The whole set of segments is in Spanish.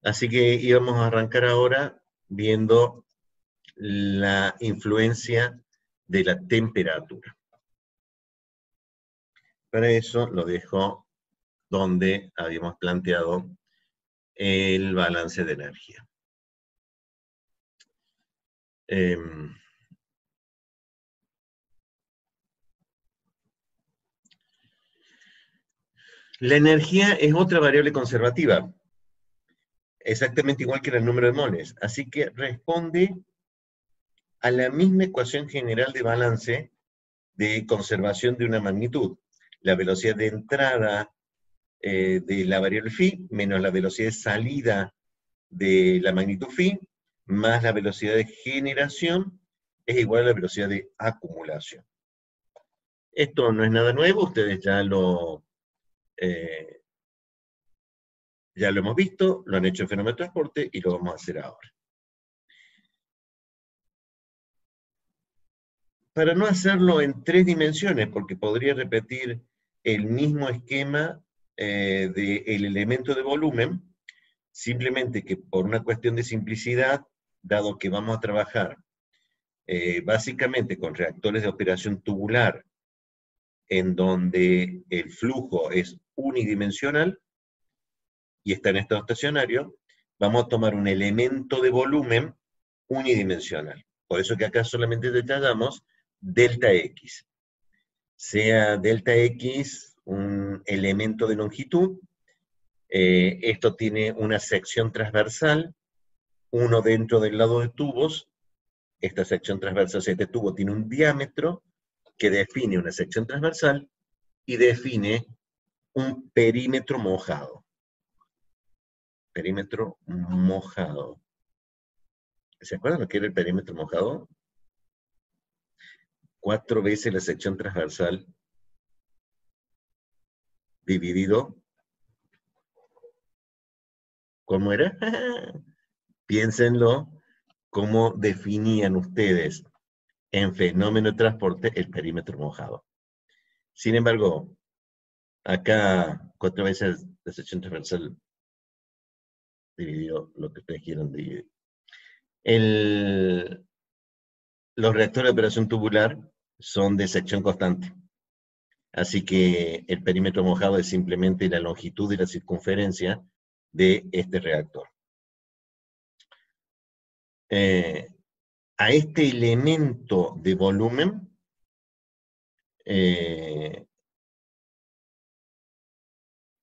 Así que íbamos a arrancar ahora viendo la influencia de la temperatura. Para eso lo dejo donde habíamos planteado el balance de energía. La energía es otra variable conservativa, exactamente igual que el número de moles, así que responde a la misma ecuación general de balance de conservación de una magnitud. La velocidad de entrada de la variable phi menos la velocidad de salida de la magnitud phi más la velocidad de generación es igual a la velocidad de acumulación. Esto no es nada nuevo, ustedes ya lo hemos visto, lo han hecho en fenómeno de transporte y lo vamos a hacer ahora. Para no hacerlo en 3 dimensiones, porque podría repetir el mismo esquema del elemento de volumen, simplemente que por una cuestión de simplicidad, dado que vamos a trabajar básicamente con reactores de operación tubular, en donde el flujo es unidimensional y está en estado estacionario, vamos a tomar un elemento de volumen unidimensional. Por eso que acá solamente detallamos delta X. Sea delta X un elemento de longitud, esto tiene una sección transversal, uno dentro del lado de tubos, esta sección transversal, este tubo tiene un diámetro que define una sección transversal y define un perímetro mojado. Perímetro mojado. ¿Se acuerdan lo que era el perímetro mojado? 4 veces la sección transversal dividido. ¿Cómo era? Piénsenlo, cómo definían ustedes en fenómeno de transporte el perímetro mojado. Sin embargo, acá 4 veces la sección transversal dividido lo que ustedes quieran dividir. Los reactores de operación tubular son de sección constante. Así que el perímetro mojado es simplemente la longitud y la circunferencia de este reactor. A este elemento de volumen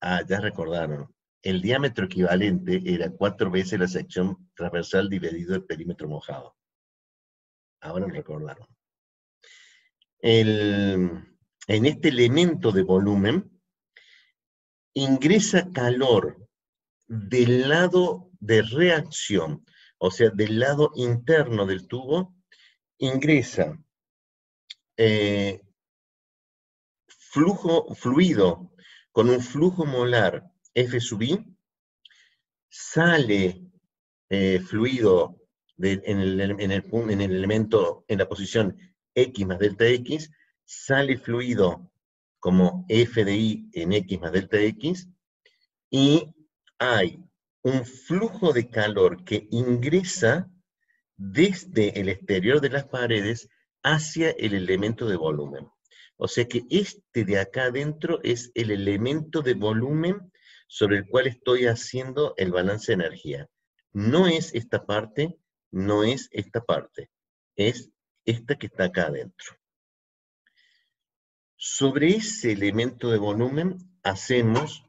ya recordaron, el diámetro equivalente era 4 veces la sección transversal dividido el perímetro mojado. Ahora lo recordaron. En este elemento de volumen ingresa calor del lado de reacción, o sea, del lado interno del tubo, ingresa fluido con un flujo molar F sub I, sale fluido en el elemento, en la posición X más delta X, sale fluido como F de I en X más delta X, y hay un flujo de calor que ingresa desde el exterior de las paredes hacia el elemento de volumen. O sea que este de acá adentro es el elemento de volumen sobre el cual estoy haciendo el balance de energía. No es esta parte, no es esta parte, es esta que está acá adentro. Sobre ese elemento de volumen hacemos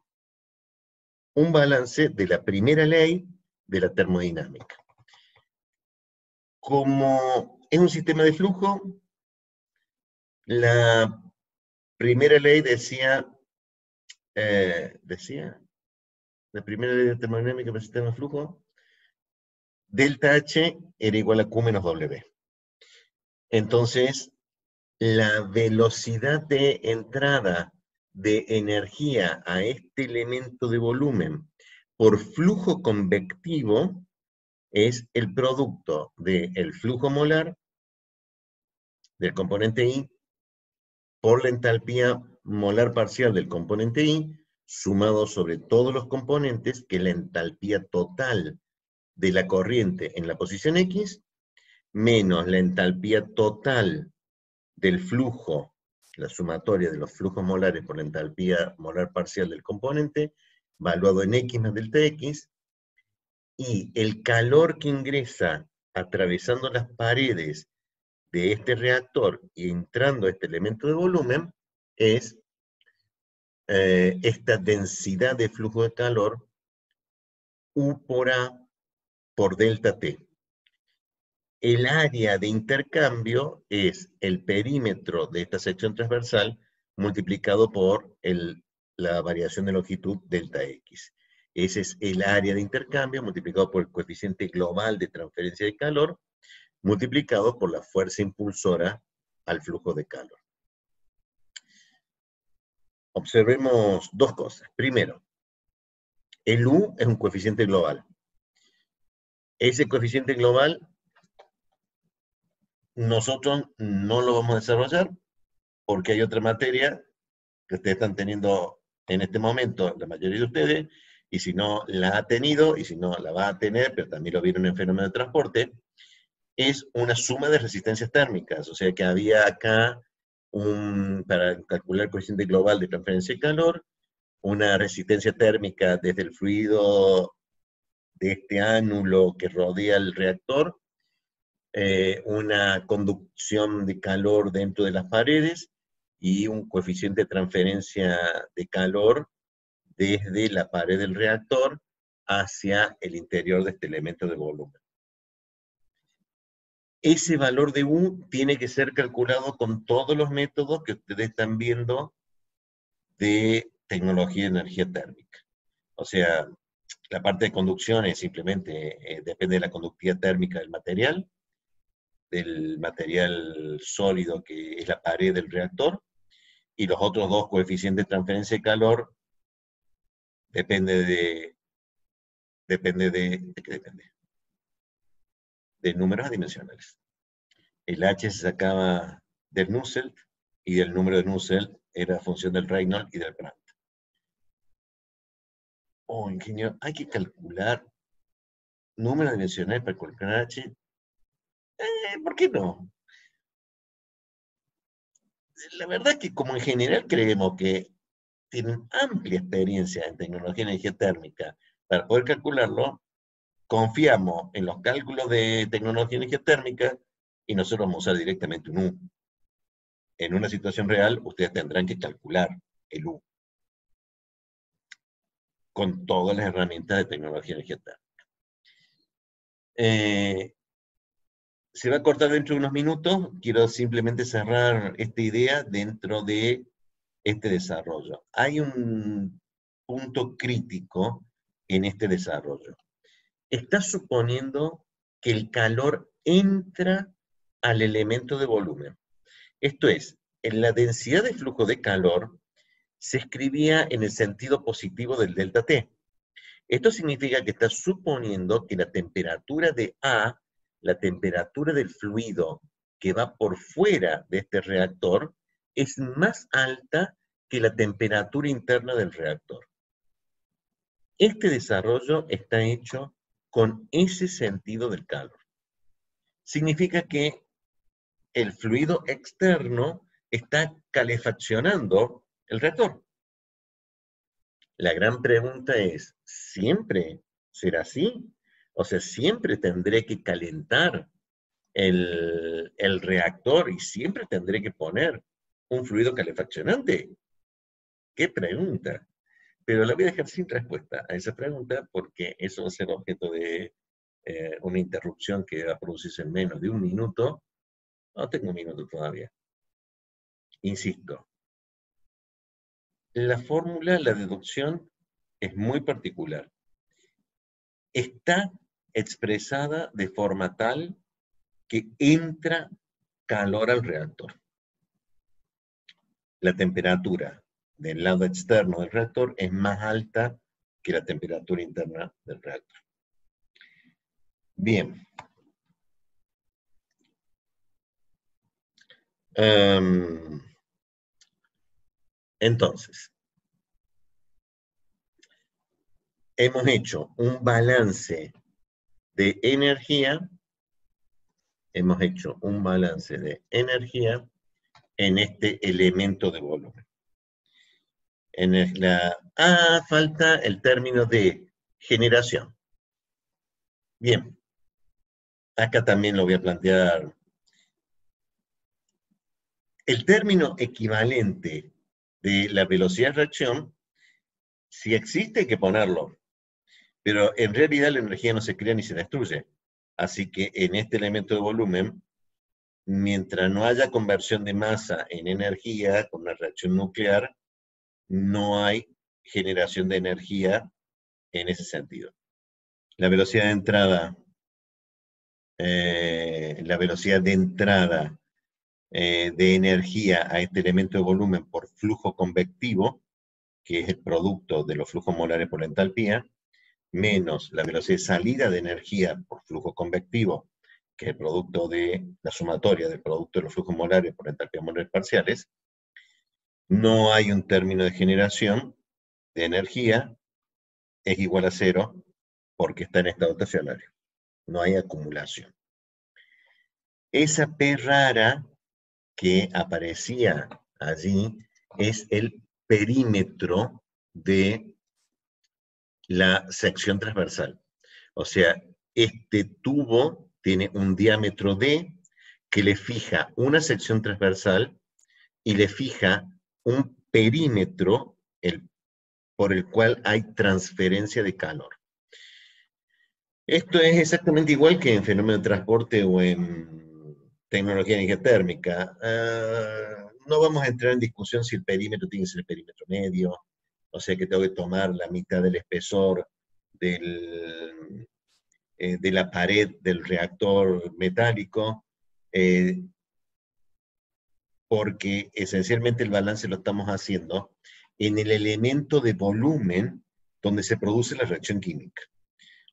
un balance de la primera ley de la termodinámica. Como es un sistema de flujo, la primera ley decía, la primera ley de termodinámica para el sistema de flujo, delta H era igual a Q menos W. Entonces, la velocidad de entrada de energía a este elemento de volumen por flujo convectivo es el producto del flujo molar del componente I por la entalpía molar parcial del componente I sumado sobre todos los componentes, que es la entalpía total de la corriente en la posición X, menos la entalpía total del flujo, la sumatoria de los flujos molares por la entalpía molar parcial del componente, valuado en X más delta X, y el calor que ingresa atravesando las paredes de este reactor y entrando a este elemento de volumen es esta densidad de flujo de calor U por A por delta T. El área de intercambio es el perímetro de esta sección transversal multiplicado por la variación de longitud delta X. Ese es el área de intercambio multiplicado por el coeficiente global de transferencia de calor multiplicado por la fuerza impulsora al flujo de calor. Observemos dos cosas. Primero, el U es un coeficiente global. Ese coeficiente global nosotros no lo vamos a desarrollar porque hay otra materia que ustedes están teniendo en este momento, la mayoría de ustedes, y si no la ha tenido, y si no la va a tener, pero también lo vieron en fenómeno de transporte, es una suma de resistencias térmicas. O sea que había acá, para calcular el coeficiente global de transferencia de calor, una resistencia térmica desde el fluido de este ánulo que rodea el reactor, una conducción de calor dentro de las paredes y un coeficiente de transferencia de calor desde la pared del reactor hacia el interior de este elemento de volumen. Ese valor de U tiene que ser calculado con todos los métodos que ustedes están viendo de tecnología de energía térmica. O sea, la parte de conducción es simplemente, depende de la conductividad térmica del material sólido que es la pared del reactor, y los otros dos coeficientes de transferencia de calor depende de ¿de qué depende? De números adimensionales. El H se sacaba del Nusselt, y el número de Nusselt era función del Reynolds y del Brandt. Oh, ingeniero, hay que calcular números dimensionales para calcular H. ¿Por qué no? La verdad es que como en general creemos que tienen amplia experiencia en tecnología de energía térmica para poder calcularlo, confiamos en los cálculos de tecnología de energía térmica y nosotros vamos a usar directamente un U. En una situación real, ustedes tendrán que calcular el U con todas las herramientas de tecnología de energía térmica. Se va a cortar dentro de unos minutos. Quiero simplemente cerrar esta idea dentro de este desarrollo. Hay un punto crítico en este desarrollo. Está suponiendo que el calor entra al elemento de volumen. Esto es, en la densidad de flujo de calor se escribía en el sentido positivo del delta T. Esto significa que está suponiendo que la temperatura de A, la temperatura del fluido que va por fuera de este reactor, es más alta que la temperatura interna del reactor. Este desarrollo está hecho con ese sentido del calor. Significa que el fluido externo está calefaccionando el reactor. La gran pregunta es, ¿siempre será así? O sea, ¿siempre tendré que calentar el reactor y siempre tendré que poner un fluido calefaccionante? ¿Qué pregunta? Pero la voy a dejar sin respuesta a esa pregunta porque eso va a ser objeto de una interrupción que va a producirse en menos de un minuto. No tengo un minuto todavía. Insisto, la fórmula, la deducción, es muy particular. Está expresada de forma tal que entra calor al reactor. La temperatura del lado externo del reactor es más alta que la temperatura interna del reactor. Bien. Entonces, hemos hecho un balance de energía, en este elemento de volumen. Falta el término de generación. Bien, acá también lo voy a plantear. El término equivalente de la velocidad de reacción, si existe hay que ponerlo, pero en realidad la energía no se crea ni se destruye. Así que en este elemento de volumen, mientras no haya conversión de masa en energía con una reacción nuclear, no hay generación de energía en ese sentido. La velocidad de entrada, de energía a este elemento de volumen por flujo convectivo, que es el producto de los flujos molares por la entalpía, menos la velocidad de salida de energía por flujo convectivo, que es el producto de la sumatoria del producto de los flujos molares por entalpías molares parciales, no hay un término de generación de energía, es igual a cero, porque está en estado estacionario. No hay acumulación. Esa P rara que aparecía allí es el perímetro de la sección transversal. O sea, este tubo tiene un diámetro D que le fija una sección transversal y le fija un perímetro por el cual hay transferencia de calor. Esto es exactamente igual que en fenómeno de transporte o en tecnología de energía térmica. No vamos a entrar en discusión si el perímetro tiene que ser el perímetro medio, o sea que tengo que tomar la mitad del espesor de la pared del reactor metálico, porque esencialmente el balance lo estamos haciendo en el elemento de volumen donde se produce la reacción química.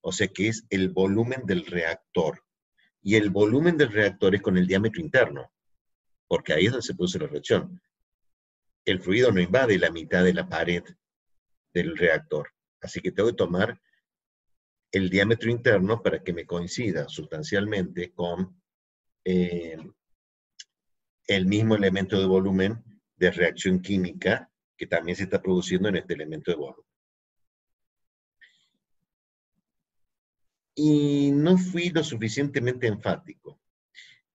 O sea que es el volumen del reactor. Y el volumen del reactor es con el diámetro interno, porque ahí es donde se produce la reacción. El fluido no invade la mitad de la pared del reactor. Así que tengo que tomar el diámetro interno para que me coincida sustancialmente con el mismo elemento de volumen de reacción química que también se está produciendo en este elemento de volumen. Y no fui lo suficientemente enfático.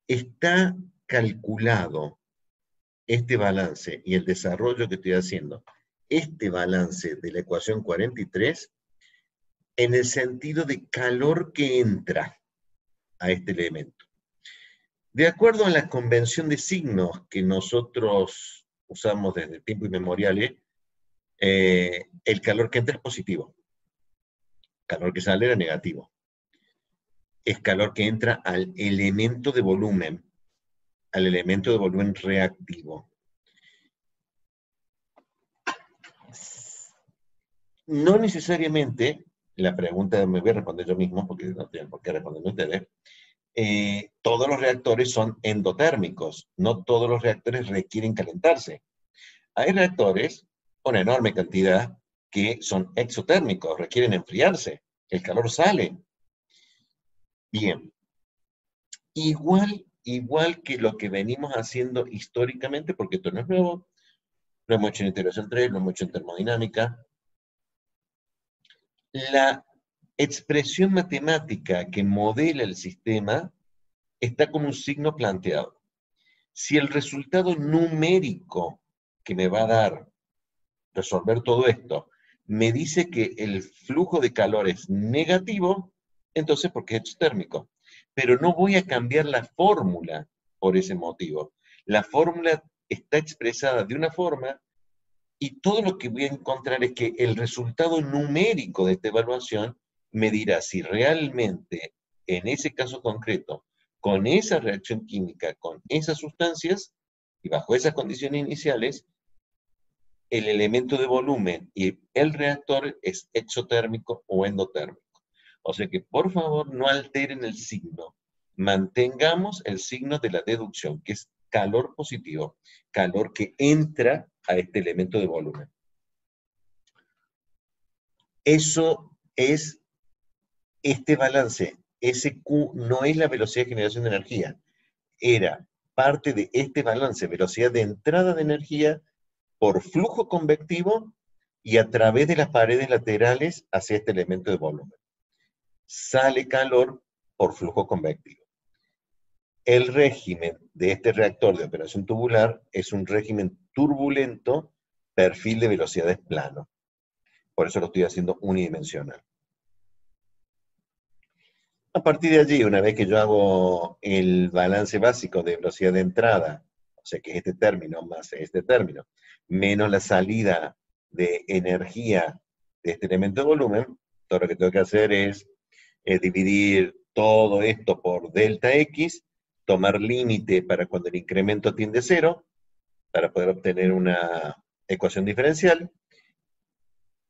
Está calculado este balance y el desarrollo que estoy haciendo, este balance de la ecuación 43, en el sentido de calor que entra a este elemento. De acuerdo a la convención de signos que nosotros usamos desde tiempo inmemorial, el calor que entra es positivo. Calor que sale era negativo. Es calor que entra al elemento de volumen reactivo. No necesariamente, la pregunta me voy a responder yo mismo, porque no tienen por qué responderme ustedes, todos los reactores son endotérmicos, no todos los reactores requieren calentarse. Hay reactores, una enorme cantidad, que son exotérmicos, requieren enfriarse, el calor sale. Bien, igual que lo que venimos haciendo históricamente, porque esto no es nuevo, lo hemos hecho en integración 3, lo hemos hecho en termodinámica. La expresión matemática que modela el sistema está con un signo planteado. Si el resultado numérico que me va a dar resolver todo esto me dice que el flujo de calor es negativo, entonces porque es exotérmico. Pero no voy a cambiar la fórmula por ese motivo. La fórmula está expresada de una forma y todo lo que voy a encontrar es que el resultado numérico de esta evaluación me dirá si realmente, en ese caso concreto, con esa reacción química, con esas sustancias, y bajo esas condiciones iniciales, el elemento de volumen y el reactor es exotérmico o endotérmico. O sea que, por favor, no alteren el signo. Mantengamos el signo de la deducción, que es calor positivo, calor que entra a este elemento de volumen. Eso es este balance. SQ no es la velocidad de generación de energía, era parte de este balance, velocidad de entrada de energía por flujo convectivo y a través de las paredes laterales hacia este elemento de volumen. Sale calor por flujo convectivo. El régimen de este reactor de operación tubular es un régimen turbulento, perfil de velocidades plano. Por eso lo estoy haciendo unidimensional. A partir de allí, una vez que yo hago el balance básico de velocidad de entrada, o sea que es este término más este término, menos la salida de energía de este elemento de volumen, todo lo que tengo que hacer es dividir todo esto por delta X, tomar límite para cuando el incremento tiende a cero, para poder obtener una ecuación diferencial,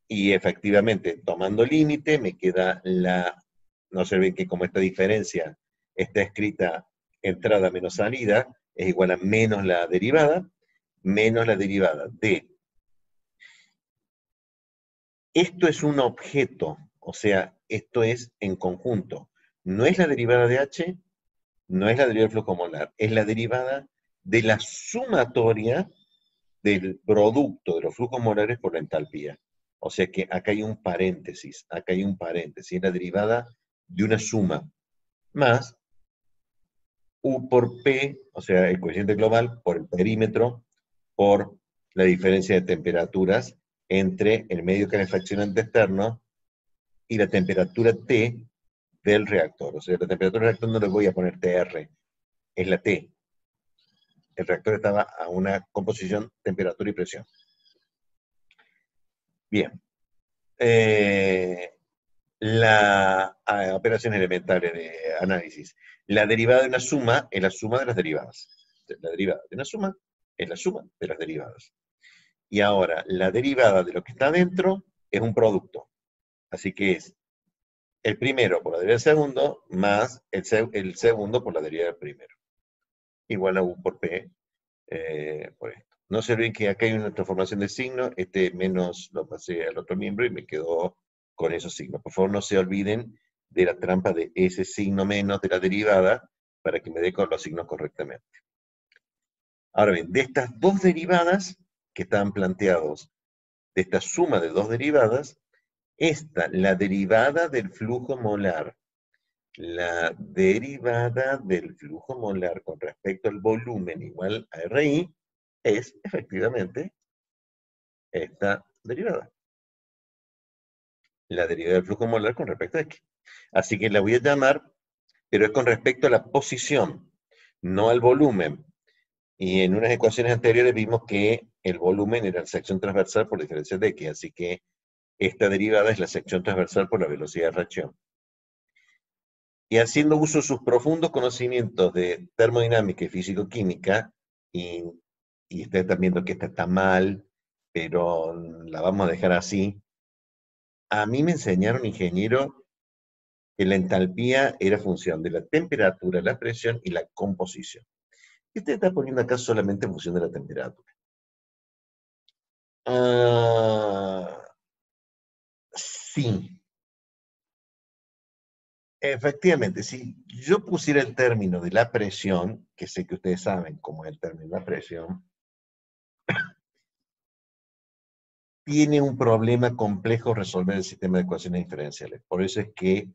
y efectivamente, tomando límite, me queda la, no observen que como esta diferencia está escrita entrada menos salida, es igual a menos la derivada de, esto es un objeto, o sea, esto es en conjunto, no es la derivada de H, no es la derivada del flujo molar, es la derivada de la sumatoria del producto de los flujos molares por la entalpía. O sea que acá hay un paréntesis, es la derivada de una suma, más U por P, o sea, el coeficiente global, por el perímetro, por la diferencia de temperaturas entre el medio calefaccionante externo y la temperatura T del reactor. O sea, la temperatura del reactor no le voy a poner TR, es la T. El reactor estaba a una composición, temperatura y presión. Bien. Las operaciones elementales de análisis. La derivada de una suma es la suma de las derivadas. La derivada de una suma es la suma de las derivadas. Y ahora, la derivada de lo que está dentro es un producto. Así que es el primero por la derivada del segundo, más el segundo por la derivada del primero. Igual a U por P por esto. No se olviden que acá hay una transformación de signo, este menos lo pasé al otro miembro y me quedó con esos signos. Por favor, no se olviden de la trampa de ese signo menos de la derivada para que me dé con los signos correctamente. Ahora bien, de estas dos derivadas que estaban planteados, de esta suma de dos derivadas, la derivada del flujo molar, la derivada del flujo molar con respecto al volumen igual a RI, es efectivamente esta derivada. La derivada del flujo molar con respecto a X. Así que la voy a llamar, pero es con respecto a la posición, no al volumen. Y en unas ecuaciones anteriores vimos que el volumen era la sección transversal por diferencia de X, así que esta derivada es la sección transversal por la velocidad de reacción. Y haciendo uso de sus profundos conocimientos de termodinámica y físico-química, y ustedes están viendo que esta está mal, pero la vamos a dejar así. A mí me enseñaron, ingeniero, que la entalpía era función de la temperatura, la presión y la composición. Y usted está poniendo acá solamente en función de la temperatura. Sí. Efectivamente, si yo pusiera el término de la presión, que sé que ustedes saben cómo es el término de la presión, tiene un problema complejo resolver el sistema de ecuaciones diferenciales. Por eso es que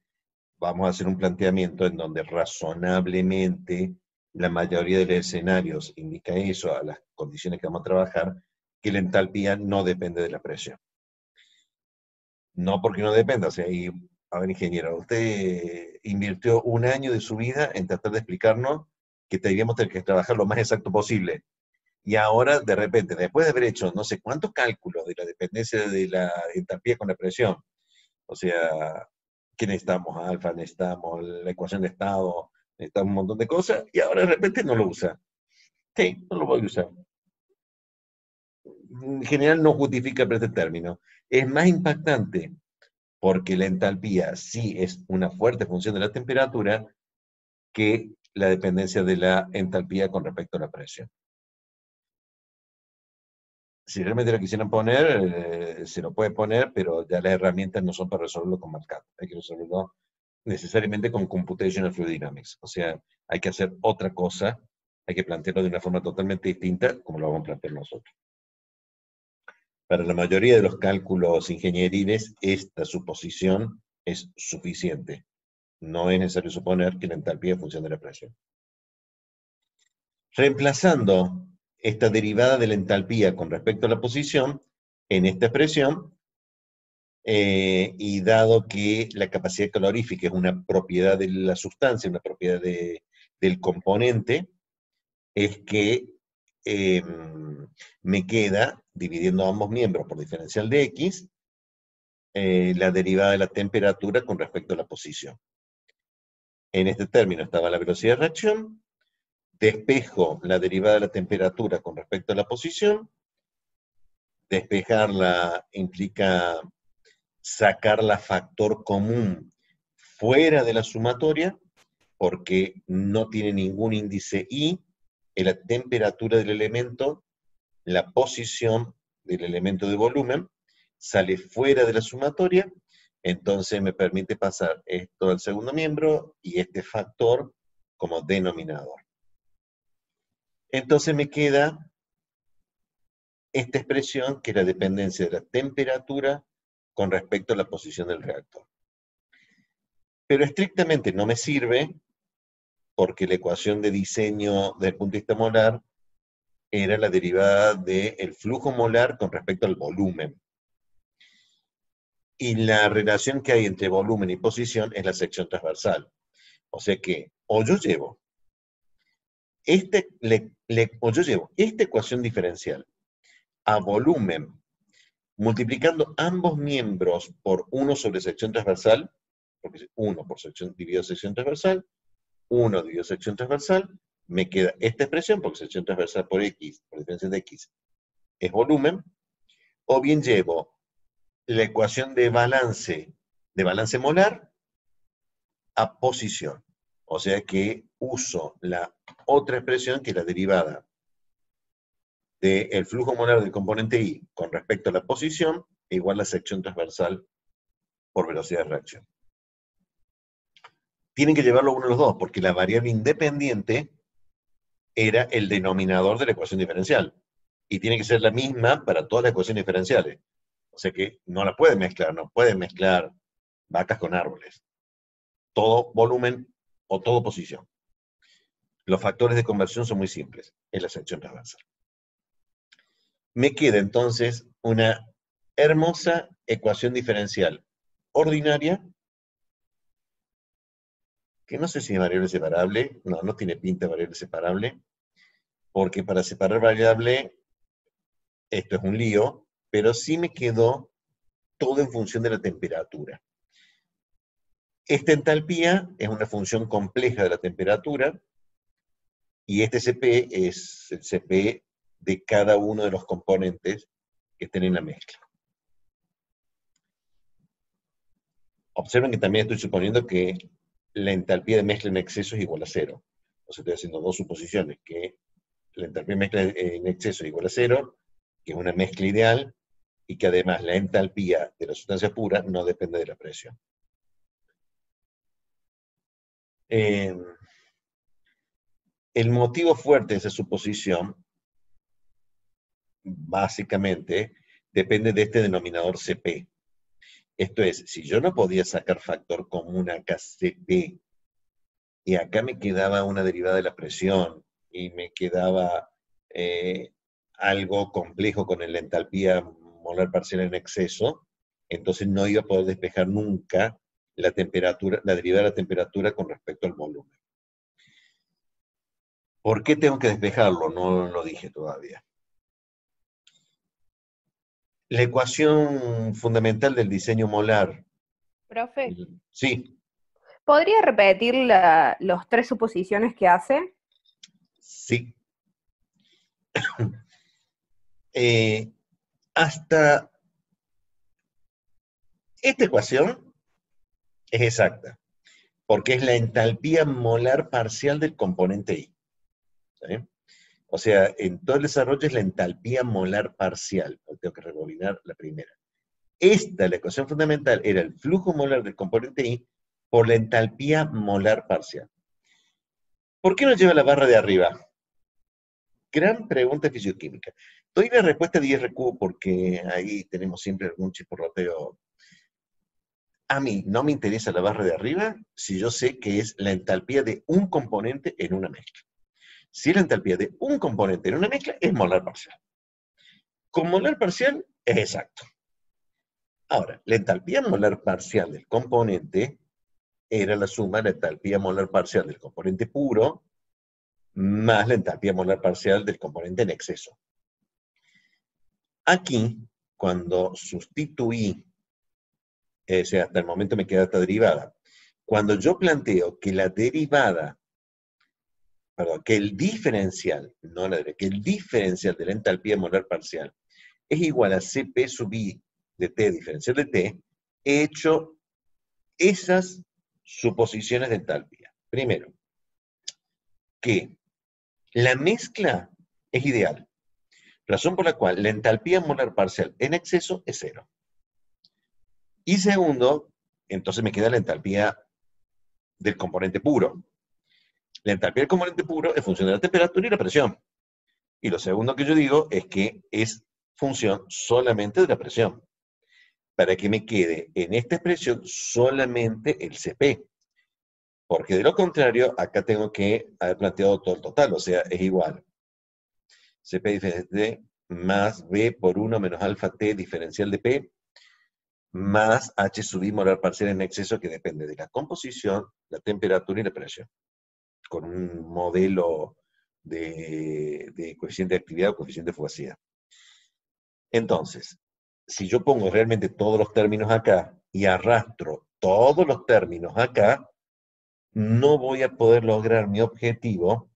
vamos a hacer un planteamiento en donde razonablemente la mayoría de los escenarios indica eso, a las condiciones que vamos a trabajar, que la entalpía no depende de la presión. No porque no dependa, o sea, a ver, ingeniero, usted invirtió un año de su vida en tratar de explicarnos que tendríamos que trabajar lo más exacto posible. Y ahora, de repente, después de haber hecho no sé cuántos cálculos de la dependencia de la entalpía con la presión, o sea, ¿qué necesitamos? Alfa, necesitamos la ecuación de estado, necesitamos un montón de cosas, y ahora de repente no lo usa. Sí, no lo voy a usar. En general no justifica por este término. Es más impactante porque la entalpía sí es una fuerte función de la temperatura que la dependencia de la entalpía con respecto a la presión. Si realmente lo quisieran poner, se lo puede poner, pero ya las herramientas no son para resolverlo con MATLAB. Hay que resolverlo necesariamente con Computational Fluid Dynamics. O sea, hay que hacer otra cosa, hay que plantearlo de una forma totalmente distinta, como lo vamos a plantear nosotros. Para la mayoría de los cálculos ingenieriles, esta suposición es suficiente. No es necesario suponer que la entalpía es función de la presión. Reemplazando esta derivada de la entalpía con respecto a la posición en esta expresión, y dado que la capacidad calorífica es una propiedad de la sustancia, una propiedad del componente, es que me queda, dividiendo ambos miembros por diferencial de x, la derivada de la temperatura con respecto a la posición. En este término estaba la velocidad de reacción, despejo la derivada de la temperatura con respecto a la posición, despejarla implica sacarla factor común fuera de la sumatoria, porque no tiene ningún índice I, es la temperatura del elemento, la posición del elemento de volumen, sale fuera de la sumatoria, entonces me permite pasar esto al segundo miembro y este factor como denominador. Entonces me queda esta expresión que es la dependencia de la temperatura con respecto a la posición del reactor. Pero estrictamente no me sirve porque la ecuación de diseño desde el punto de vista molar era la derivada del flujo molar con respecto al volumen. Y la relación que hay entre volumen y posición es la sección transversal. O sea que o yo llevo esta ecuación diferencial a volumen multiplicando ambos miembros por 1 sobre sección transversal, porque es 1 por sección dividido sección transversal, 1 dividido sección transversal, me queda esta expresión, porque sección transversal por x, por diferencia de x, es volumen, o bien llevo la ecuación de balance molar a posición. O sea que uso la otra expresión que es la derivada del flujo molar del componente I con respecto a la posición igual a sección transversal por velocidad de reacción. Tienen que llevarlo uno de los dos, porque la variable independiente era el denominador de la ecuación diferencial. Y tiene que ser la misma para todas las ecuaciones diferenciales. O sea que no la pueden mezclar, no pueden mezclar vacas con árboles. Todo volumen o todo posición. Los factores de conversión son muy simples en la sección transversal. Me queda entonces una hermosa ecuación diferencial ordinaria, que no sé si es variable separable, no tiene pinta de variable separable, porque para separar variable, esto es un lío, pero sí me quedó todo en función de la temperatura. Esta entalpía es una función compleja de la temperatura, y este Cp es el Cp de cada uno de los componentes que estén en la mezcla. Observen que también estoy suponiendo que la entalpía de mezcla en exceso es igual a 0. O sea, estoy haciendo dos suposiciones, que la entalpía de mezcla en exceso es igual a 0, que es una mezcla ideal, y que además la entalpía de la sustancia pura no depende de la presión. El motivo fuerte de esa suposición, básicamente, depende de este denominador Cp. Esto es, si yo no podía sacar factor común acá Cp, y acá me quedaba una derivada de la presión, y me quedaba algo complejo con la entalpía molar parcial en exceso, entonces no iba a poder despejar nunca la temperatura, la derivada de la temperatura con respecto al volumen. ¿Por qué tengo que despejarlo? No lo dije todavía. La ecuación fundamental del diseño molar. Profe, Sí, ¿podría repetir los tres suposiciones que hace? sí. Hasta esta ecuación es exacta, porque es la entalpía molar parcial del componente I. ¿Sí? O sea, en todo el desarrollo es la entalpía molar parcial. Tengo que rebobinar la primera. La ecuación fundamental, era el flujo molar del componente I por la entalpía molar parcial. ¿Por qué no lleva la barra de arriba? Gran pregunta fisioquímica. Doy la respuesta de IRQ porque ahí tenemos siempre algún chisporroteo. A mí no me interesa la barra de arriba si yo sé que es la entalpía de un componente en una mezcla. Si la entalpía de un componente en una mezcla es molar parcial. Con molar parcial es exacto. Ahora, la entalpía molar parcial del componente era la suma de la entalpía molar parcial del componente puro más la entalpía molar parcial del componente en exceso. Aquí, cuando sustituí, o sea, hasta el momento me queda esta derivada, cuando yo planteo que la derivada, perdón, que el diferencial, no la derivada, que el diferencial de la entalpía molar parcial es igual a Cp sub I de T diferencial de T, he hecho esas suposiciones de entalpía. Primero, que la mezcla es ideal, razón por la cual la entalpía molar parcial en exceso es cero. Y segundo, entonces me queda la entalpía del componente puro. La entalpía del componente puro es función de la temperatura y la presión. Y lo segundo que yo digo es que es función solamente de la presión, para que me quede en esta expresión solamente el Cp. Porque de lo contrario, acá tengo que haber planteado todo el total, o sea, es igual Cp diferencial de T más B por 1 menos alfa T diferencial de P más H sub I molar parcial en exceso, que depende de la composición, la temperatura y la presión, con un modelo de coeficiente de actividad o coeficiente de fugacidad. Entonces, si yo pongo realmente todos los términos acá y arrastro todos los términos acá, no voy a poder lograr mi objetivo,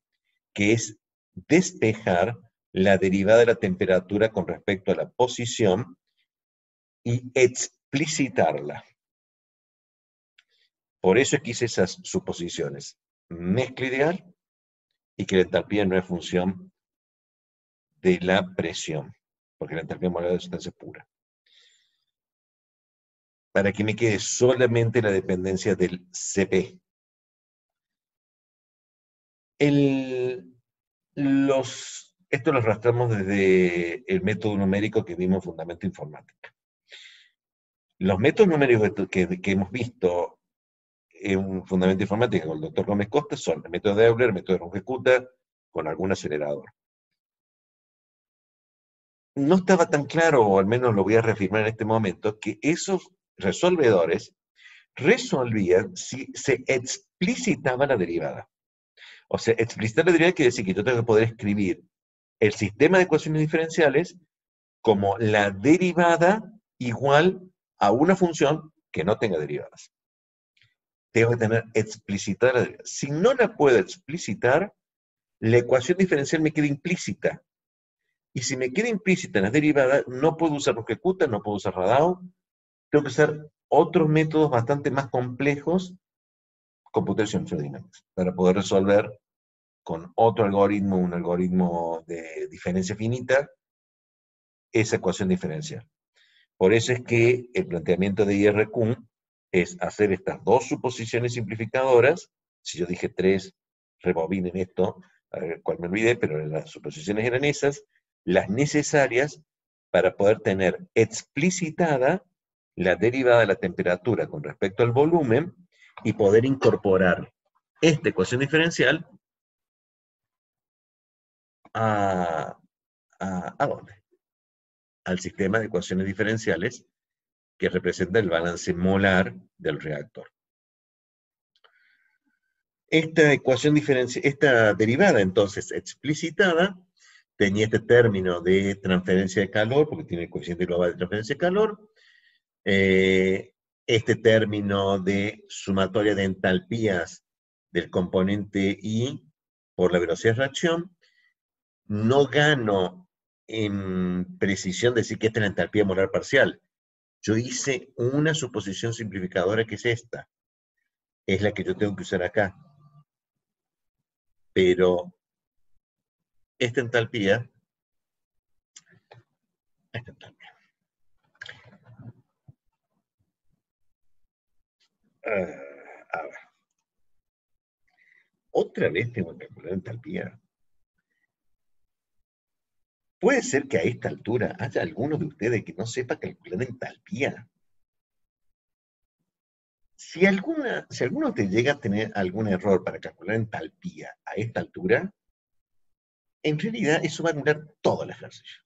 que es despejar la derivada de la temperatura con respecto a la posición y explicitarla. Por eso quise esas suposiciones. Mezcla ideal y que la entalpía no es función de la presión, porque la entalpía molar de la sustancia es pura. Para que me quede solamente la dependencia del Cp. Esto lo arrastramos desde el método numérico que vimos en Fundamento Informática. Los métodos numéricos que hemos visto en Fundamento Informática con el doctor Gómez Costa son el método de Euler, el método de Runge-Kutta, con algún acelerador. No estaba tan claro, o al menos lo voy a reafirmar en este momento, que esos resolvedores resolvían si se explicitaba la derivada. O sea, explicitar la derivada quiere decir que yo tengo que poder escribir el sistema de ecuaciones diferenciales como la derivada igual a una función que no tenga derivadas. Tengo que tener explicitada la derivada. Si no la puedo explicitar, la ecuación diferencial me queda implícita. Y si me queda implícita en las derivadas, no puedo usar Runge-Kutta, no puedo usar Radau, tengo que usar otros métodos bastante más complejos, computación dinámicas, para poder resolver con otro algoritmo, un algoritmo de diferencia finita, esa ecuación diferencial. Por eso es que el planteamiento de IRQ es hacer estas dos suposiciones simplificadoras. Si yo dije 3, rebobinen esto, a ver cuál me olvidé, pero las suposiciones eran esas, las necesarias para poder tener explicitada la derivada de la temperatura con respecto al volumen y poder incorporar esta ecuación diferencial ¿a dónde? Al sistema de ecuaciones diferenciales que representa el balance molar del reactor. Esta derivada entonces explicitada tenía este término de transferencia de calor, porque tiene el coeficiente global de transferencia de calor, este término de sumatoria de entalpías del componente I por la velocidad de reacción. No gano en precisión decir que esta es la entalpía molar parcial. Yo hice una suposición simplificadora que es esta. Es la que yo tengo que usar acá. Pero esta entalpía, esta entalpía. A ver. Otra vez tengo que calcular entalpía. Puede ser que a esta altura haya algunos de ustedes que no sepa calcular entalpía. Si alguno te llega a tener algún error para calcular entalpía a esta altura, en realidad eso va a anular todo el ejercicio.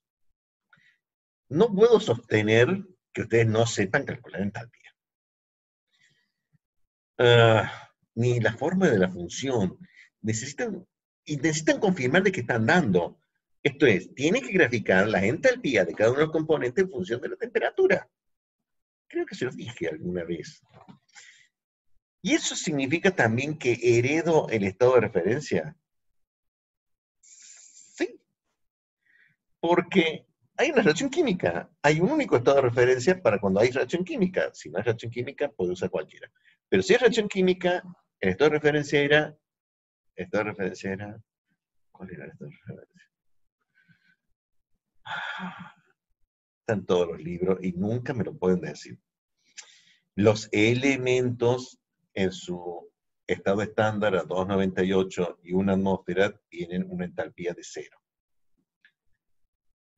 No puedo sostener que ustedes no sepan calcular entalpía. Ni la forma de la función. Necesitan confirmar de que están dando. Esto es, tienen que graficar la entalpía de cada uno de los componentes en función de la temperatura. Creo que se los dije alguna vez. ¿Y eso significa también que heredo el estado de referencia? Sí. Porque hay una reacción química. Hay un único estado de referencia para cuando hay reacción química. Si no hay reacción química, puede usar cualquiera. Pero si hay reacción química, el estado de referencia era... ¿Cuál era el estado de referencia? Están todos los libros y nunca me lo pueden decir. Los elementos en su estado estándar a 298 y una atmósfera tienen una entalpía de 0.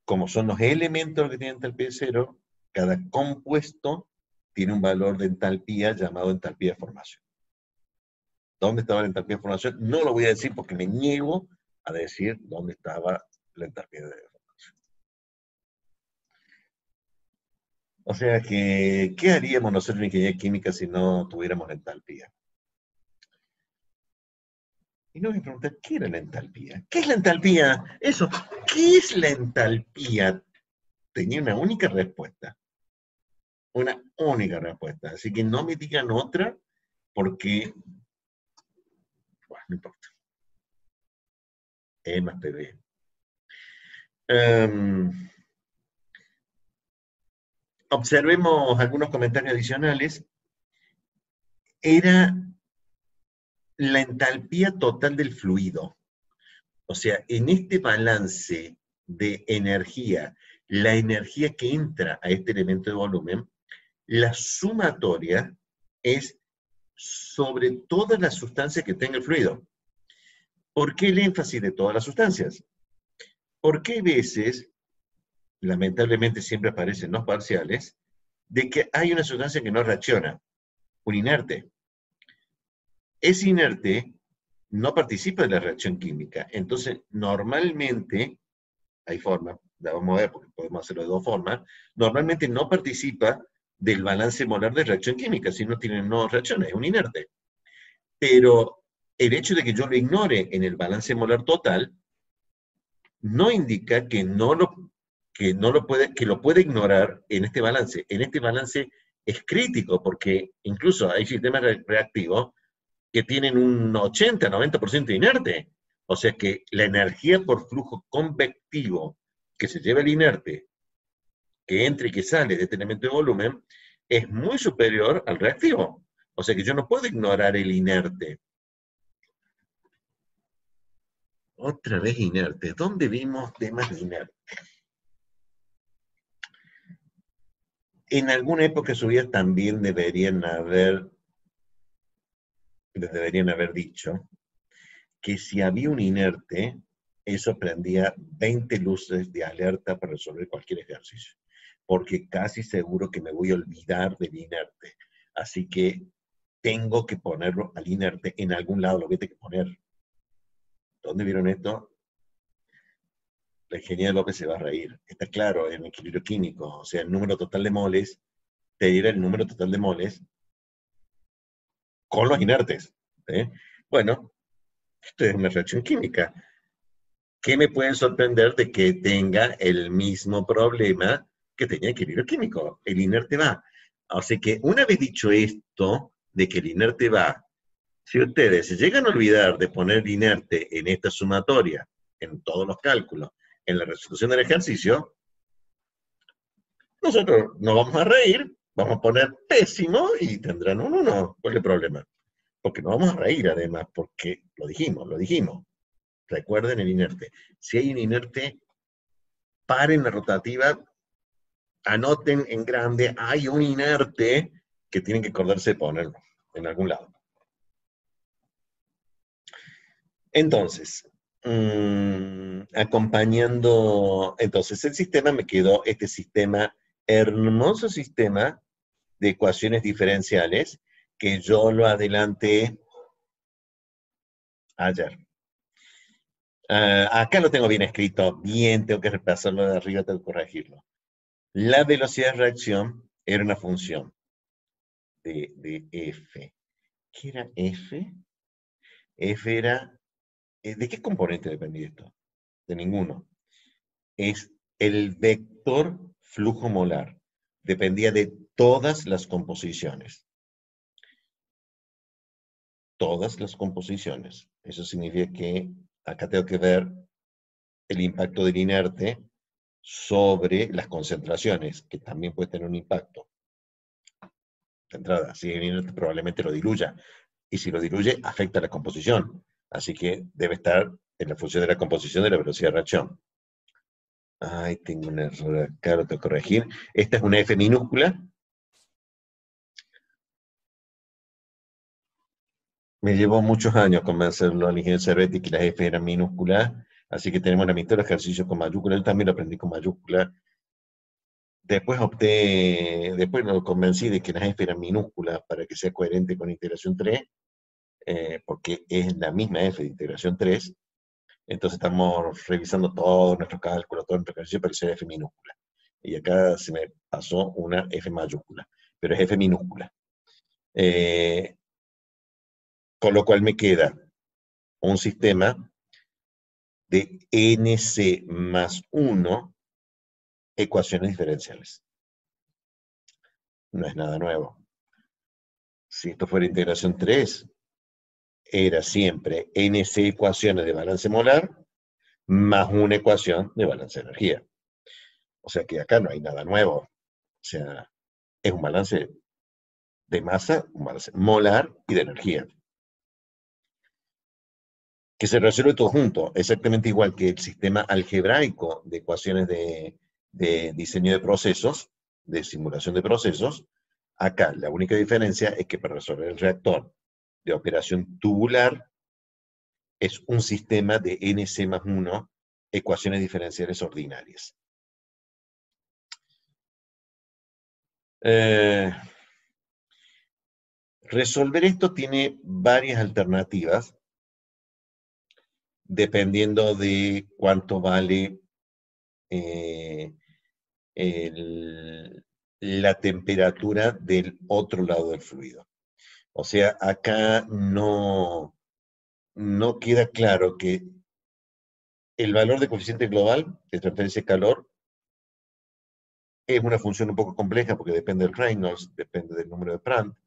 Como son los elementos los que tienen entalpía de 0, cada compuesto tiene un valor de entalpía llamado entalpía de formación. ¿Dónde estaba la entalpía de formación? No lo voy a decir porque me niego a decir dónde estaba la entalpía de formación. O sea que, ¿qué haríamos nosotros en ingeniería química si no tuviéramos la entalpía? Y no me preguntan, ¿qué era la entalpía? ¿Qué es la entalpía? Eso, ¿qué es la entalpía? Tenía una única respuesta. Una única respuesta. Así que no me digan otra, porque, bueno, no importa. E más PB. Observemos algunos comentarios adicionales. Era la entalpía total del fluido. O sea, en este balance de energía, la energía que entra a este elemento de volumen, la sumatoria es sobre todas las sustancias que tenga el fluido. ¿Por qué el énfasis de todas las sustancias? Porque hay veces, lamentablemente siempre aparecen los parciales, de que hay una sustancia que no reacciona, un inerte. Ese inerte no participa de la reacción química. Entonces, normalmente, hay formas, la vamos a ver porque podemos hacerlo de dos formas, normalmente no participa del balance molar de reacción química, si no tiene no reacciona, es un inerte. Pero el hecho de que yo lo ignore en el balance molar total, no indica que lo puede ignorar en este balance. En este balance es crítico, porque incluso hay sistemas reactivos que tienen un 80-90% de inerte. O sea que la energía por flujo convectivo que se lleva el inerte, que entra y que sale de este elemento de volumen, es muy superior al reactivo. O sea que yo no puedo ignorar el inerte. Otra vez inerte. ¿Dónde vimos temas de inerte? En alguna época de su vida también deberían haber dicho que si había un inerte, eso prendía 20 luces de alerta para resolver cualquier ejercicio, porque casi seguro que me voy a olvidar del inerte. Así que tengo que ponerlo al inerte en algún lado, lo voy a tener que poner. ¿Dónde vieron esto? La ingeniera López se va a reír. Está claro, en equilibrio químico, o sea, el número total de moles, te dirá el número total de moles con los inertes. Bueno, esto es una reacción química. ¿Qué me puede sorprender de que tenga el mismo problema que tenía equilibrio químico? El inerte va. O sea que una vez dicho esto, de que el inerte va, si ustedes se llegan a olvidar de poner el inerte en esta sumatoria, en todos los cálculos, en la resolución del ejercicio, nosotros nos vamos a reír, vamos a poner pésimo y tendrán un 1. ¿Cuál es el problema? Porque nos vamos a reír además, porque lo dijimos. Recuerden el inerte. Si hay un inerte, paren la rotativa, anoten en grande, hay un inerte que tienen que acordarse de ponerlo en algún lado. Entonces, acompañando, entonces el sistema me quedó este sistema, hermoso sistema de ecuaciones diferenciales, que yo lo adelanté ayer. Acá lo tengo bien escrito, bien, tengo que repasarlo de arriba, tengo que corregirlo. La velocidad de reacción era una función de f. ¿Qué era f? F era, ¿de qué componente dependía esto? De ninguno. Es el vector flujo molar. Dependía de todas las composiciones. Todas las composiciones. Eso significa que acá tengo que ver el impacto del inerte sobre las concentraciones, que también puede tener un impacto. De entrada, si el inerte probablemente lo diluya, y si lo diluye, afecta la composición. Así que debe estar en la función de la composición de la velocidad de reacción. Ay, tengo un error acá, lo tengo que corregir. Esta es una F minúscula. Me llevó muchos años convencerlo al ingeniero Cervetti que las F eran minúsculas, así que tenemos la mitad del ejercicio con mayúscula. Yo también lo aprendí con mayúscula. Después después lo convencí de que las F eran minúsculas para que sea coherente con integración 3, porque es la misma F de integración 3. Entonces estamos revisando todo nuestro cálculo, todo nuestro ejercicio para que sea F minúscula. Y acá se me pasó una F mayúscula, pero es F minúscula. Con lo cual me queda un sistema de NC más 1 ecuaciones diferenciales. No es nada nuevo. Si esto fuera integración 3, era siempre NC ecuaciones de balance molar más una ecuación de balance de energía. O sea que acá no hay nada nuevo. O sea, es un balance de masa, un balance molar y de energía. Que se resuelve todo junto, exactamente igual que el sistema algebraico de ecuaciones de diseño de procesos, de simulación de procesos. Acá la única diferencia es que para resolver el reactor de operación tubular es un sistema de NC más 1 ecuaciones diferenciales ordinarias. Resolver esto tiene varias alternativas dependiendo de cuánto vale la temperatura del otro lado del fluido. O sea, acá no queda claro que el valor de coeficiente global de transferencia de calor es una función un poco compleja porque depende del Reynolds, depende del número de Prandtl,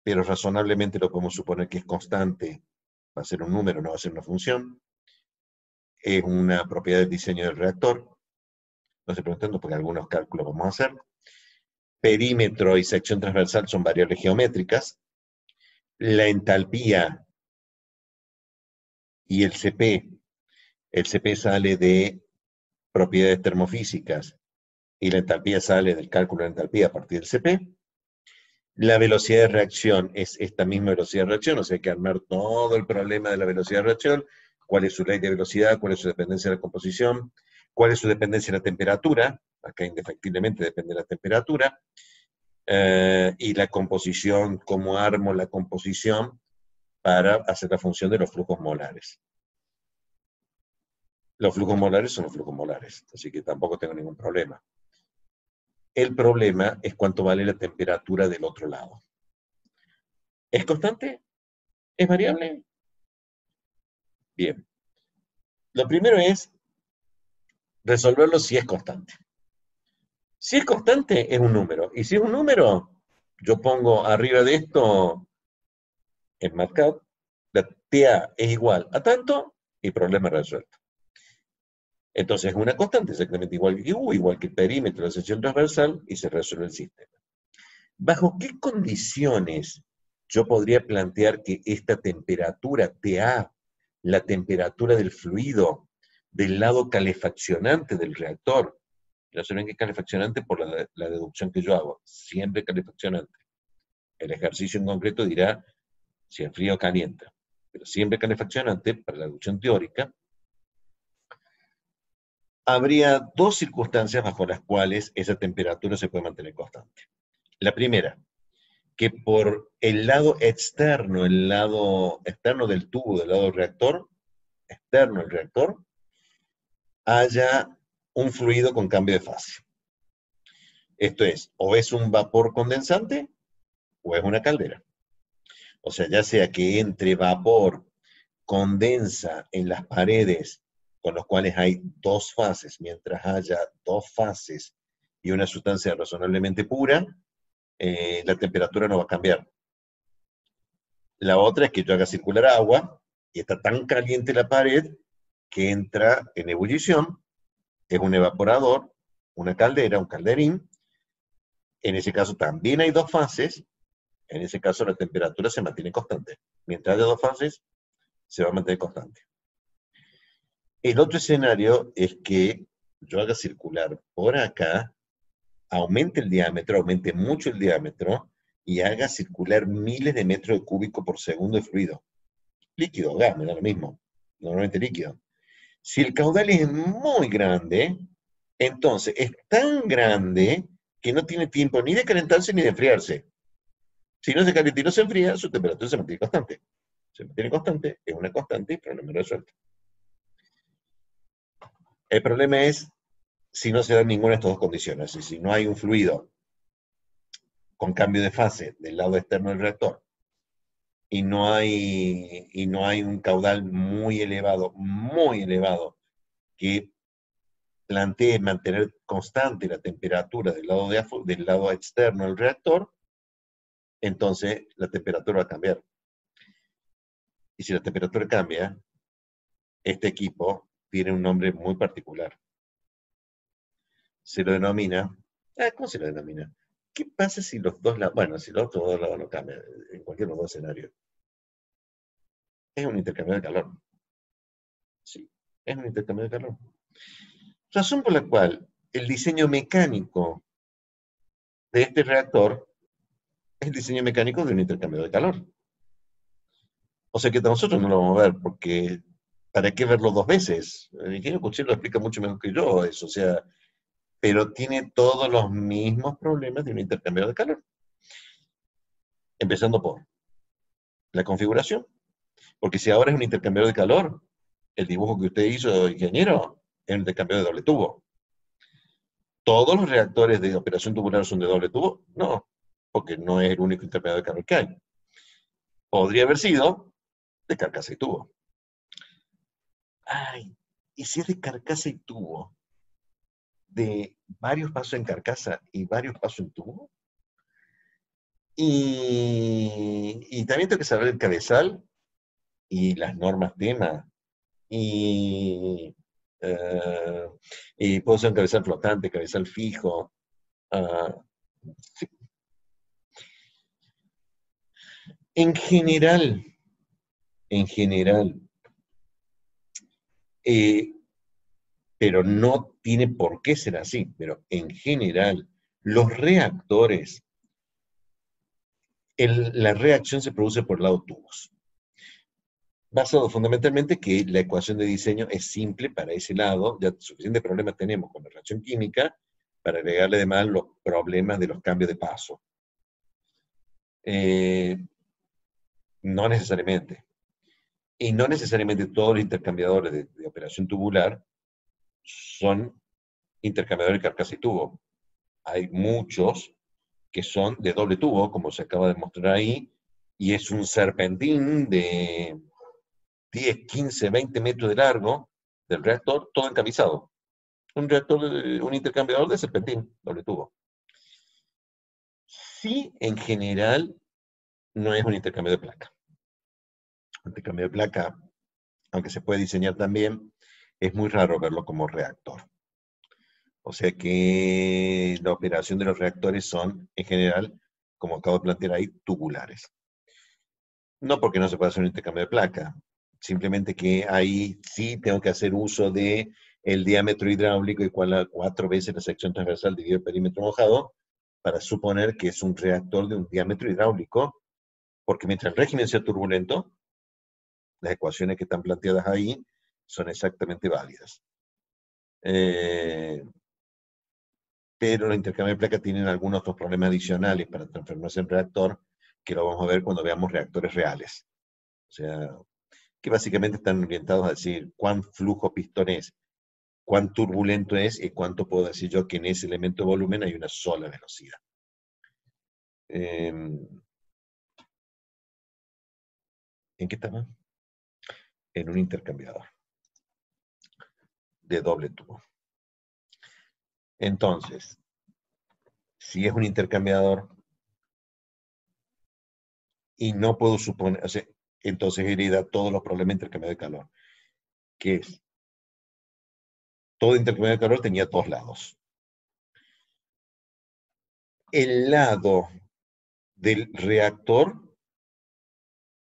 pero razonablemente lo podemos suponer que es constante, va a ser un número, no va a ser una función. Es una propiedad del diseño del reactor. No estoy preguntando porque algunos cálculos vamos a hacer. Perímetro y sección transversal son variables geométricas. La entalpía y el CP sale de propiedades termofísicas y la entalpía sale del cálculo de entalpía a partir del CP. La velocidad de reacción es esta misma velocidad de reacción, o sea, hay que armar todo el problema de la velocidad de reacción, cuál es su ley de velocidad, cuál es su dependencia de la composición, cuál es su dependencia de la temperatura, acá indefectiblemente depende de la temperatura, y la composición, cómo armo la composición para hacer la función de los flujos molares. Los flujos molares son los flujos molares, así que tampoco tengo ningún problema. El problema es cuánto vale la temperatura del otro lado. ¿Es constante? ¿Es variable? Bien. Lo primero es resolverlo si es constante. Si es constante, es un número. Y si es un número, yo pongo arriba de esto en MATLAB, la TA es igual a tanto y problema resuelto. Entonces es una constante exactamente igual que U, igual que el perímetro de la sección transversal, y se resuelve el sistema. ¿Bajo qué condiciones yo podría plantear que esta temperatura TA la temperatura del fluido del lado calefaccionante del reactor. No sé bien qué calefaccionante por la deducción que yo hago, siempre calefaccionante. El ejercicio en concreto dirá si es frío o caliente, pero siempre calefaccionante para la deducción teórica. Habría dos circunstancias bajo las cuales esa temperatura se puede mantener constante. La primera, que por el lado externo del tubo, del lado reactor, externo del reactor, haya un fluido con cambio de fase. Esto es, o es un vapor condensante o es una caldera. O sea, ya sea que entre vapor, condensa en las paredes, con los cuales hay dos fases, mientras haya dos fases y una sustancia razonablemente pura, la temperatura no va a cambiar. La otra es que yo haga circular agua y está tan caliente la pared que entra en ebullición, es un evaporador, una caldera, un calderín. En ese caso también hay dos fases, en ese caso la temperatura se mantiene constante. Mientras haya dos fases, se va a mantener constante. El otro escenario es que yo haga circular por acá, aumente el diámetro, aumente mucho el diámetro, y haga circular miles de metros cúbicos por segundo de fluido. Líquido, gas, me da lo mismo. Normalmente líquido. Si el caudal es muy grande, entonces es tan grande que no tiene tiempo ni de calentarse ni de enfriarse. Si no se calienta y no se enfría, su temperatura se mantiene constante. Se mantiene constante, es una constante y problema resuelto. El problema es si no se dan ninguna de estas dos condiciones, y si no hay un fluido con cambio de fase del lado externo del reactor, y no hay un caudal muy elevado, que plantee mantener constante la temperatura del lado externo del reactor, entonces la temperatura va a cambiar. Y si la temperatura cambia, este equipo tiene un nombre muy particular. Se lo denomina, ¿cómo se lo denomina? ¿Qué pasa si los dos lados, bueno, si los otros dos lados no cambian, en cualquier dos escenarios? Es un intercambio de calor. Sí, es un intercambio de calor. Razón por la cual el diseño mecánico de este reactor es el diseño mecánico de un intercambio de calor. O sea que nosotros no lo vamos a ver, porque ¿para qué verlo dos veces? El ingeniero Cuchillo lo explica mucho mejor que yo eso, o sea, pero tiene todos los mismos problemas de un intercambio de calor. Empezando por la configuración, porque si ahora es un intercambio de calor, el dibujo que usted hizo, ingeniero, es un intercambio de doble tubo. ¿Todos los reactores de operación tubular son de doble tubo? No, porque no es el único intercambio de calor que hay. Podría haber sido de carcasa y tubo. Ay, ¿y si es de carcasa y tubo? ¿De varios pasos en carcasa y varios pasos en tubo? Y también tengo que saber el cabezal y las normas tema. Y, y puedo ser un cabezal flotante, cabezal fijo. Sí. En general, en general, eh, pero no tiene por qué ser así, pero en general, los reactores, la reacción se produce por el lado tubos. Basado fundamentalmente que la ecuación de diseño es simple para ese lado, ya suficientes problemas tenemos con la reacción química para agregarle además los problemas de los cambios de paso. No necesariamente. Y no necesariamente todos los intercambiadores de operación tubular son intercambiadores de carcasa y tubo. Hay muchos que son de doble tubo, como se acaba de mostrar ahí, y es un serpentín de 10, 15, 20 metros de largo del reactor, todo encamisado. Un intercambiador de serpentín, doble tubo. Sí, en general, no es un intercambio de placa. Un intercambio de placa, aunque se puede diseñar también, es muy raro verlo como reactor. O sea que la operación de los reactores son, en general, como acabo de plantear ahí, tubulares. No porque no se pueda hacer un intercambio de placa, simplemente que ahí sí tengo que hacer uso de el diámetro hidráulico igual a 4 veces la sección transversal dividido el perímetro mojado, para suponer que es un reactor de un diámetro hidráulico, porque mientras el régimen sea turbulento, las ecuaciones que están planteadas ahí son exactamente válidas. Pero los intercambios de placas tienen algunos otros problemas adicionales para transformarse en reactor, que lo vamos a ver cuando veamos reactores reales. O sea, que básicamente están orientados a decir cuán flujo pistón es, cuán turbulento es y cuánto puedo decir yo que en ese elemento de volumen hay una sola velocidad. ¿En qué estamos? En un intercambiador de doble tubo. Entonces, si es un intercambiador y no puedo suponer, o sea, entonces hereda todos los problemas de intercambio de calor. ¿Qué es? Todo intercambio de calor tenía dos lados. El lado del reactor,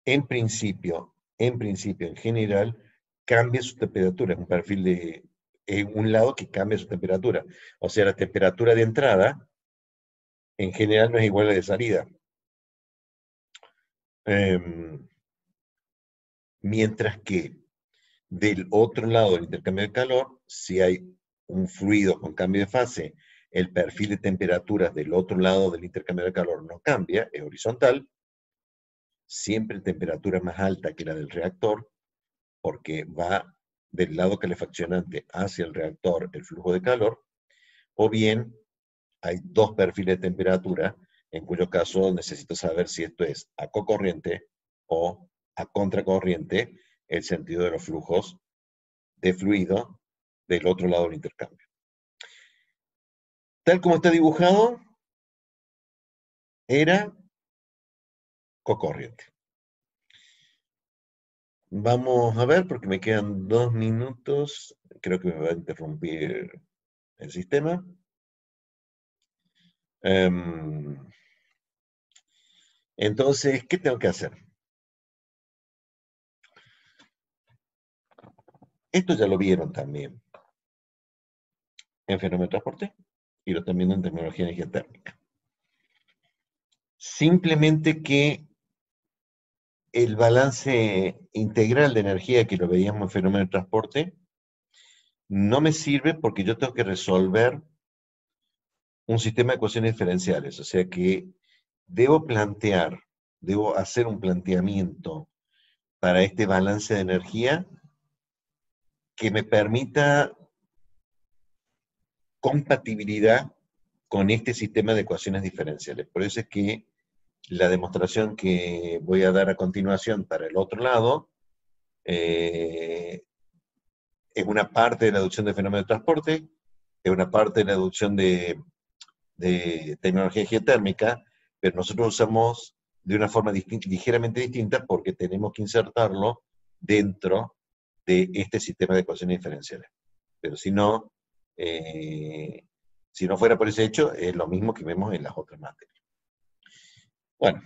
en principio, en general, cambia su temperatura. Es un perfil de un lado que cambia su temperatura. O sea, la temperatura de entrada, en general, no es igual a la de salida. Mientras que del otro lado del intercambio de calor, si hay un fluido con cambio de fase, el perfil de temperaturas del otro lado del intercambio de calor no cambia, es horizontal, siempre temperatura más alta que la del reactor, porque va del lado calefaccionante hacia el reactor el flujo de calor, o bien hay dos perfiles de temperatura, en cuyo caso necesito saber si esto es a cocorriente o a contracorriente, el sentido de los flujos de fluido del otro lado del intercambio. Tal como está dibujado, era cocorriente. Vamos a ver, porque me quedan 2 minutos. Creo que me va a interrumpir el sistema. Entonces, ¿qué tengo que hacer? Esto ya lo vieron también en fenómeno de transporte y lo están viendo en tecnología de energía térmica. Simplemente que el balance integral de energía que lo veíamos en fenómeno de transporte no me sirve porque yo tengo que resolver un sistema de ecuaciones diferenciales. O sea que debo hacer un planteamiento para este balance de energía que me permita compatibilidad con este sistema de ecuaciones diferenciales. Por eso es que la demostración que voy a dar a continuación para el otro lado es una parte de la deducción de fenómeno de transporte, es una parte de la deducción de tecnología geotérmica, pero nosotros usamos de una forma ligeramente distinta porque tenemos que insertarlo dentro de este sistema de ecuaciones diferenciales. Pero si no fuera por ese hecho, es lo mismo que vemos en las otras materias. Bueno,